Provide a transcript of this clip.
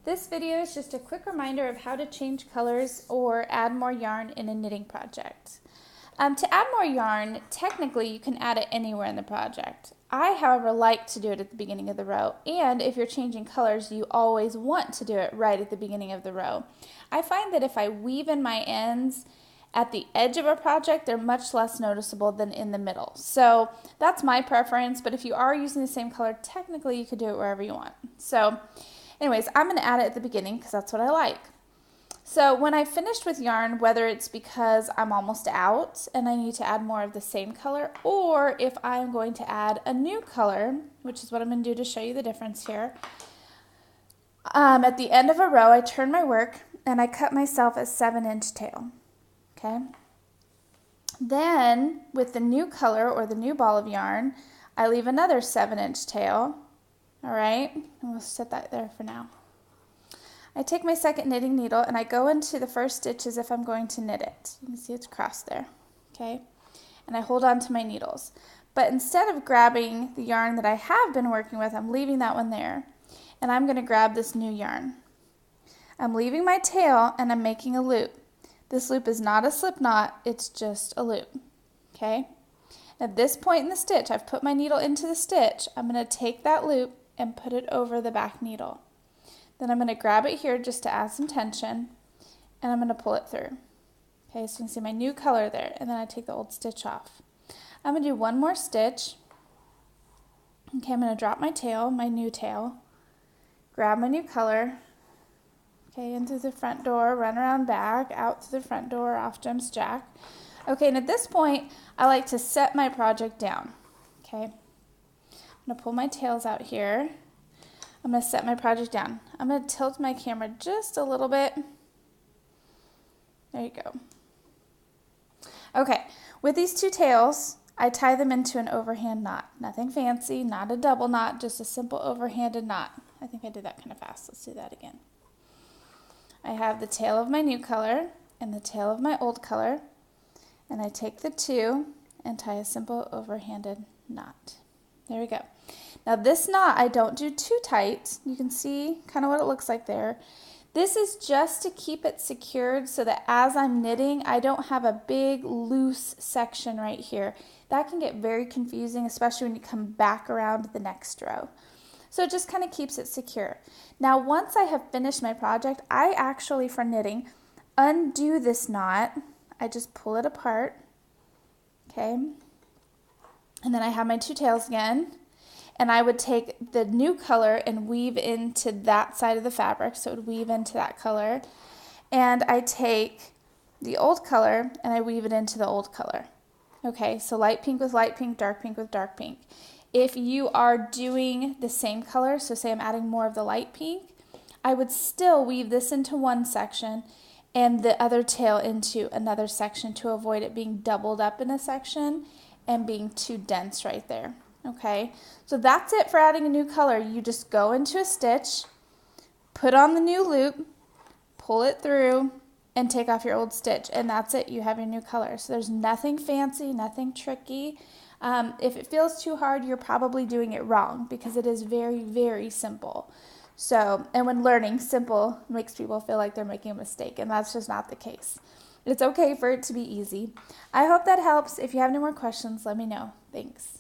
This video is just a quick reminder of how to change colors or add more yarn in a knitting project. To add more yarn, technically you can add it anywhere in the project. I, however, like to do it at the beginning of the row, and if you're changing colors, you always want to do it right at the beginning of the row. I find that if I weave in my ends at the edge of a project, they're much less noticeable than in the middle. So that's my preference, but if you are using the same color, technically you could do it wherever you want. So anyways, I'm going to add it at the beginning because that's what I like. So when I finished with yarn, whether it's because I'm almost out and I need to add more of the same color, or if I'm going to add a new color, which is what I'm going to do to show you the difference here, at the end of a row, I turn my work and I cut myself a 7-inch tail. Okay. Then with the new color or the new ball of yarn, I leave another 7-inch tail. All right, and we'll set that there for now. I take my second knitting needle and I go into the first stitch as if I'm going to knit it. You can see it's crossed there, okay? And I hold on to my needles. But instead of grabbing the yarn that I have been working with, I'm leaving that one there. And I'm going to grab this new yarn. I'm leaving my tail and I'm making a loop. This loop is not a slip knot, it's just a loop, okay? At this point in the stitch, I've put my needle into the stitch. I'm going to take that loop and put it over the back needle. Then I'm going to grab it here just to add some tension, and I'm going to pull it through. Okay, so you can see my new color there, and then I take the old stitch off. I'm going to do one more stitch. Okay, I'm going to drop my tail, my new tail, grab my new color, okay, in through the front door, run around back, out through the front door, off jumps Jack. Okay, and at this point, I like to set my project down. Okay, I'm going to pull my tails out here. I'm going to set my project down. I'm going to tilt my camera just a little bit. There you go. Okay, with these two tails, I tie them into an overhand knot. Nothing fancy, not a double knot, just a simple overhanded knot. I think I did that kind of fast. Let's do that again. I have the tail of my new color and the tail of my old color, and I take the two and tie a simple overhanded knot. There we go. Now this knot I don't do too tight. You can see kind of what it looks like there. This is just to keep it secured so that as I'm knitting, I don't have a big loose section right here. That can get very confusing, especially when you come back around the next row. So it just kind of keeps it secure. Now once I have finished my project, I actually, for knitting, undo this knot. I just pull it apart, okay? And then I have my two tails again. And I would take the new color and weave into that side of the fabric, so it would weave into that color. And I take the old color and I weave it into the old color. Okay, so light pink with light pink, dark pink with dark pink. If you are doing the same color, so say I'm adding more of the light pink, I would still weave this into one section and the other tail into another section to avoid it being doubled up in a section and being too dense right there. Okay, so that's it for adding a new color. You just go into a stitch, put on the new loop, pull it through, and take off your old stitch, and that's it. You have your new color. So there's nothing fancy, nothing tricky. If it feels too hard, you're probably doing it wrong because it is very, very simple. So, and when learning, simple makes people feel like they're making a mistake, and that's just not the case. It's okay for it to be easy. I hope that helps. If you have any more questions, let me know. Thanks.